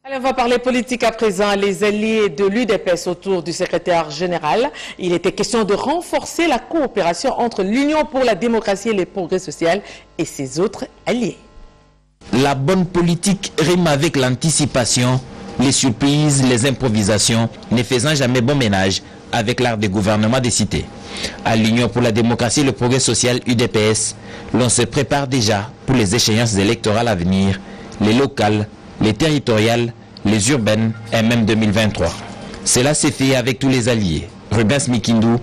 On va parler politique à présent. Les alliés de l'UDPS autour du secrétaire général. Il était question de renforcer la coopération entre l'Union pour la démocratie et le progrès social et ses autres alliés. La bonne politique rime avec l'anticipation, les surprises, les improvisations, ne faisant jamais bon ménage avec l'art des gouvernements des cités. À l'Union pour la démocratie et le progrès social UDPS, l'on se prépare déjà pour les échéances électorales à venir, les locales, les territoriales, les urbaines et même 2023. Cela s'est fait avec tous les alliés. Rubens Mikindou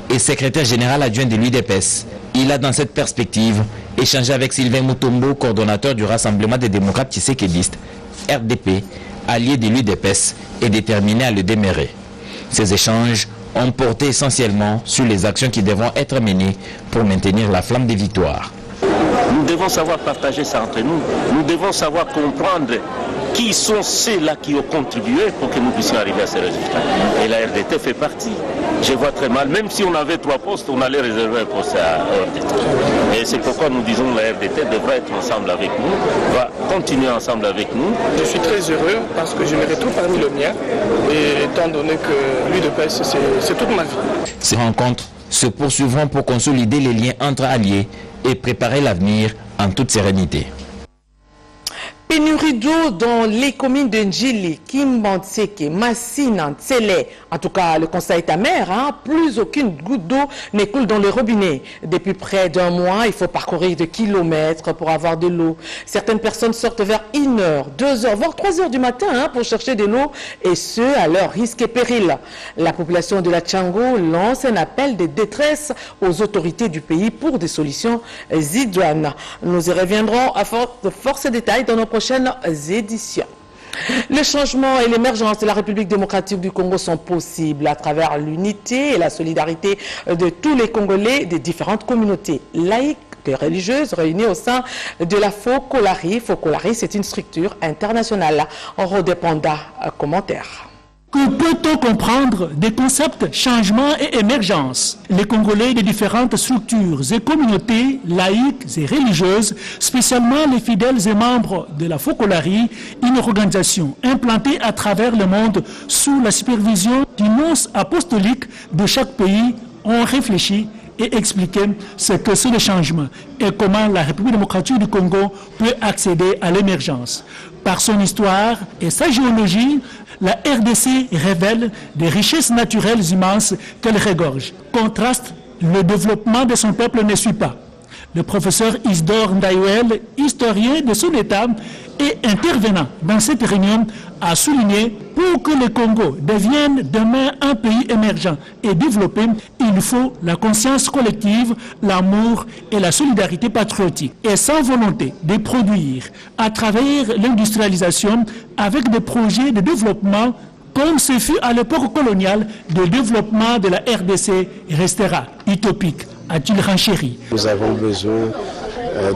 est secrétaire général adjoint de l'UDPS. Il a dans cette perspective échangé avec Sylvain Mutombo, coordonnateur du Rassemblement des démocrates tshisekidistes, RDP, allié de l'UDPS et déterminé à le démarrer. Ces échanges ont porté essentiellement sur les actions qui devront être menées pour maintenir la flamme des victoires. Nous devons savoir partager ça entre nous. Nous devons savoir comprendre qui sont ceux-là qui ont contribué pour que nous puissions arriver à ces résultats. Et la RDT fait partie. Je vois très mal, même si on avait 3 postes, on allait réserver un poste à RDT. Et c'est pourquoi nous disons que la RDT devra être ensemble avec nous, va continuer ensemble avec nous. Je suis très heureux parce que je me retrouve parmi le mien, et étant donné que l'UDPS, c'est toute ma vie. Ces rencontres se poursuivront pour consolider les liens entre alliés et préparer l'avenir en toute sérénité. Pénurie d'eau dans les communes de Ndjili, Kimbantseke, Massina, Tsele. En tout cas, le constat est amer. Plus aucune goutte d'eau ne coule dans le robinet. Depuis près d'un mois, il faut parcourir des kilomètres pour avoir de l'eau. Certaines personnes sortent vers 1 heure, 2 heures, voire 3 heures du matin pour chercher de l'eau, et ce, à leur risque et péril. La population de la Tchango lance un appel de détresse aux autorités du pays pour des solutions idoines. Nous y reviendrons à force de détails dans nos prochaines éditions. Le changement et l'émergence de la République démocratique du Congo sont possibles à travers l'unité et la solidarité de tous les Congolais des différentes communautés laïques et religieuses réunies au sein de la Focolari. Focolari, c'est une structure internationale. On redépendra commentaire. Que peut-on comprendre des concepts changement et émergence? Les Congolais des différentes structures et communautés laïques et religieuses, spécialement les fidèles et membres de la Focolari, une organisation implantée à travers le monde sous la supervision du nonce apostolique de chaque pays, ont réfléchi et expliqué ce que c'est le changement et comment la République démocratique du Congo peut accéder à l'émergence. Par son histoire et sa géologie, la RDC révèle des richesses naturelles immenses qu'elle regorge. Contraste, le développement de son peuple ne suit pas. Le professeur Isidore Ndaïwel, historien de son État et intervenant dans cette réunion, a souligné pour que le Congo devienne demain un pays émergent et développé, il faut la conscience collective, l'amour et la solidarité patriotique. Et sans volonté de produire à travers l'industrialisation avec des projets de développement, comme ce fut à l'époque coloniale, le développement de la RDC restera utopique, a-t-il renchéri. Nous avons besoin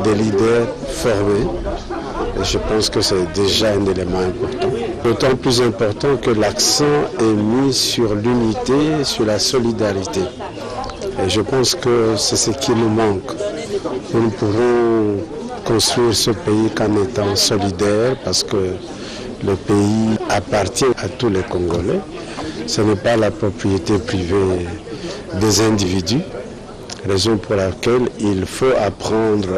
de leaders formés. Et je pense que c'est déjà un élément important. D'autant plus important que l'accent est mis sur l'unité, sur la solidarité. Et je pense que c'est ce qui nous manque. Nous ne pourrons construire ce pays qu'en étant solidaires parce que le pays appartient à tous les Congolais. Ce n'est pas la propriété privée des individus, raison pour laquelle il faut apprendre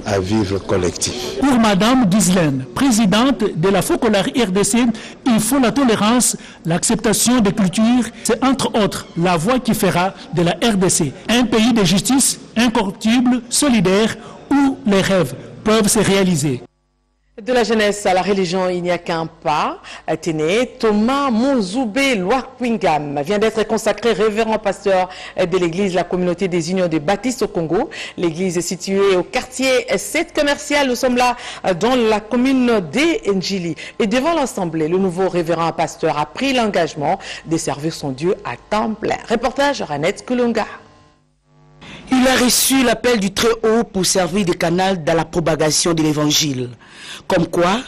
à vivre collectif. Pour Madame Ghislaine, présidente de la Focolari RDC, il faut la tolérance, l'acceptation des cultures. C'est entre autres la voie qui fera de la RDC un pays de justice incorruptible, solidaire, où les rêves peuvent se réaliser. De la jeunesse à la religion, il n'y a qu'un pas. Téné, Thomas Monzoubé Loakwingam vient d'être consacré révérend pasteur de l'église La Communauté des Unions des Baptistes au Congo. L'église est située au quartier 7 commercial. Nous sommes là dans la commune d'Ndjili. Et devant l'assemblée, le nouveau révérend pasteur a pris l'engagement de servir son Dieu à temps plein. Reportage Ranette Kulunga. Il a reçu l'appel du Très-Haut pour servir de canal dans la propagation de l'Évangile. Comme quoi,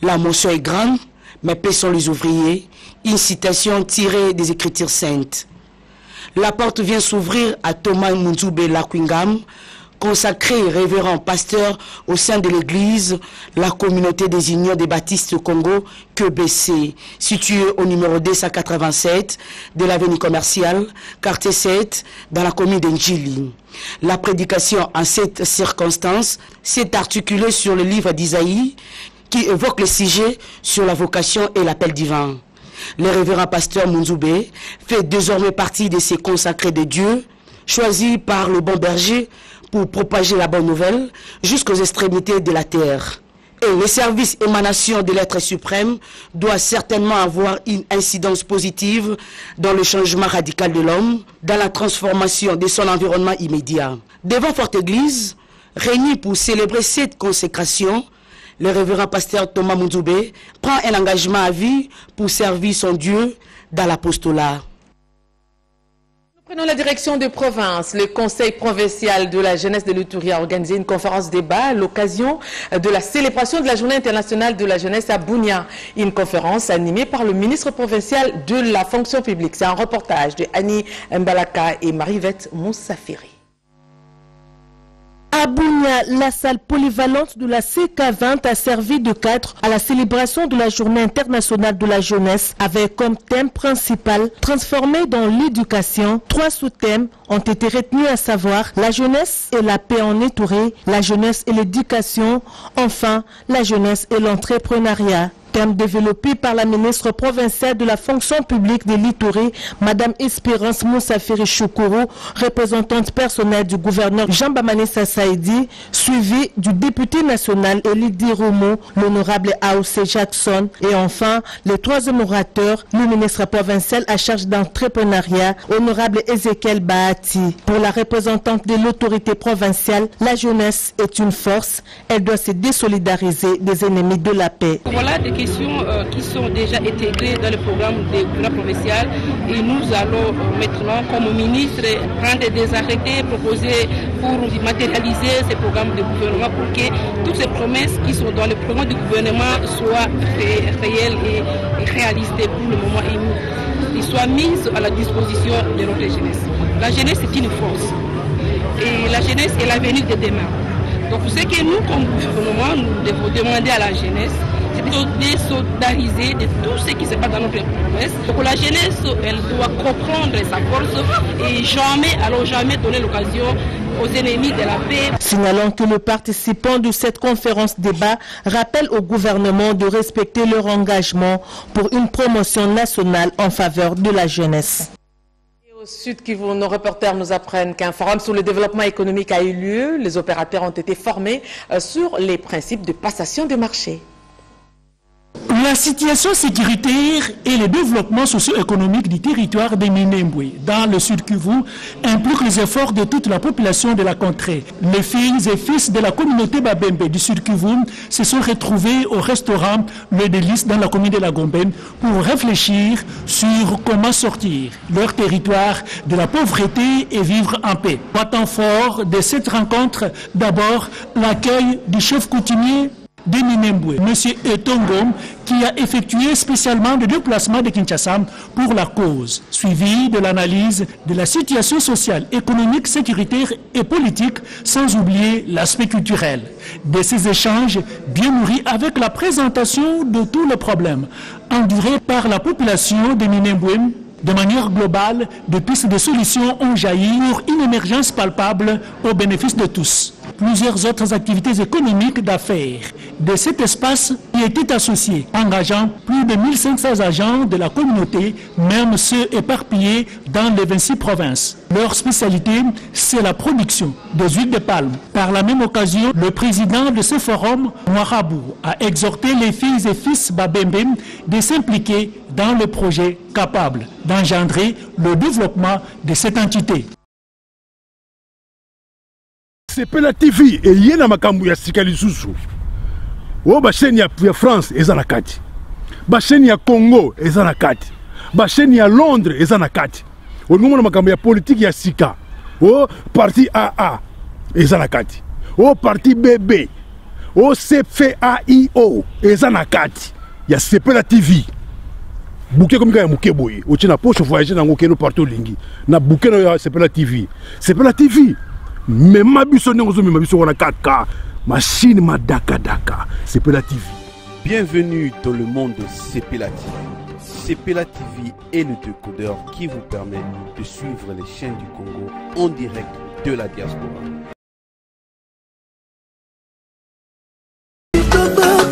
La motion est grande, mais paix sont les ouvriers. Une citation tirée des Écritures saintes. La porte vient s'ouvrir à Thomas Munzube Lakwingam, consacré révérend pasteur au sein de l'église, la communauté des Unions des Baptistes Congo, QBC, située au numéro 287 de l'avenue commerciale, quartier 7, dans la commune d'Ndjili. La prédication en cette circonstance s'est articulée sur le livre d'Isaïe qui évoque le sujet sur la vocation et l'appel divin. Le révérend pasteur Munzube fait désormais partie de ces consacrés de Dieu, choisis par le bon berger pour propager la bonne nouvelle jusqu'aux extrémités de la terre. Et le service émanation de l'être suprême doit certainement avoir une incidence positive dans le changement radical de l'homme, dans la transformation de son environnement immédiat. Devant Forte Église, réunis pour célébrer cette consécration, le révérend pasteur Thomas Munzube prend un engagement à vie pour servir son Dieu dans l'apostolat. Prenons la direction de province. Le Conseil provincial de la jeunesse de l'Ituri a organisé une conférence débat à l'occasion de la célébration de la Journée internationale de la jeunesse à Bunia. Une conférence animée par le ministre provincial de la fonction publique. C'est un reportage de Annie Mbalaka et Marivette Moussafiri. À Bunia, la salle polyvalente de la CK20 a servi de cadre à la célébration de la Journée internationale de la jeunesse avec comme thème principal transformé dans l'éducation. 3 sous-thèmes ont été retenus, à savoir la jeunesse et la paix en Ituri, la jeunesse et l'éducation, enfin la jeunesse et l'entrepreneuriat. Thème développé par la ministre provinciale de la fonction publique de l'Ituri, Madame Espérance Moussafiri Choukuru, représentante personnelle du gouverneur Jean-Baptiste Saïdi, suivi du député national Elidi Romo, l'honorable A.O.C. Jackson, et enfin, le 3e orateur, le ministre provincial à charge d'entrepreneuriat, honorable Ezekiel Bahati. Pour la représentante de l'autorité provinciale, la jeunesse est une force, elle doit se désolidariser des ennemis de la paix. Voilà des questions qui sont déjà intégrées dans le programme du gouvernement provincial et nous allons maintenant, comme ministre, prendre des arrêtés proposés pour matérialiser ces programmes de gouvernement pour que toutes ces promesses qui sont dans le programme du gouvernement soient réelles et réalistes pour le moment et soient mises à la disposition de notre jeunesse. La jeunesse est une force et la jeunesse est l'avenir de demain. Donc ce que nous, comme gouvernement, nous devons demander à la jeunesse, c'est de désolidariser de tout ce qui se passe dans notre promesse. Donc la jeunesse, elle doit comprendre sa force et jamais donner l'occasion aux ennemis de la paix. Signalons que les participants de cette conférence débat rappellent au gouvernement de respecter leur engagement pour une promotion nationale en faveur de la jeunesse. Au Sud Kivu, nos reporters nous apprennent qu'un forum sur le développement économique a eu lieu. Les opérateurs ont été formés sur les principes de passation des marchés. La situation sécuritaire et le développement socio-économique du territoire de Minembwe dans le Sud Kivu impliquent les efforts de toute la population de la contrée. Les filles et fils de la communauté Babembe du Sud Kivu se sont retrouvés au restaurant Le Délice dans la commune de la Gomben pour réfléchir sur comment sortir leur territoire de la pauvreté et vivre en paix. Au temps fort de cette rencontre, d'abord l'accueil du chef coutumier de Minembwe, M. Etongom, qui a effectué spécialement le déplacement de Kinshasa pour la cause, suivi de l'analyse de la situation sociale, économique, sécuritaire et politique, sans oublier l'aspect culturel. De ces échanges bien nourris avec la présentation de tous les problèmes endurés par la population de Minembwe. De manière globale, des pistes de solutions ont jailli pour une émergence palpable au bénéfice de tous. Plusieurs autres activités économiques d'affaires de cet espace y étaient associées, engageant plus de 1500 agents de la communauté, même ceux éparpillés dans les 26 provinces. Leur spécialité, c'est la production des huiles de palme. Par la même occasion, le président de ce forum, Mouarabou, a exhorté les filles et fils Babembe de s'impliquer dans le projet capable d'engendrer le développement de cette entité. Sepela TV et na makambu ya sika lisusu. O ba chaîne ya France eza na kati. Ba chaîne ya Congo eza na kati. Ba chaîne ya Londres eza na kati. O ngomona makambu ya politique ya sika. O parti AA eza na kati. O parti BB. OCFAIO eza na kati ya Sepela TV. Bouquet comme ya muke boye. Otie na poche voyager nango keno partout lingi. Na bouquet na Sepela TV. Sepela TV. Même ma biso n'engo mi ma biso wana 4K. Machine ma daka daka. Sepela TV. Bienvenue dans le monde de Sepela TV. Sepela TV est le décodeur qui vous permet de suivre les chaînes du Congo en direct de la diaspora.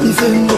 Nzembo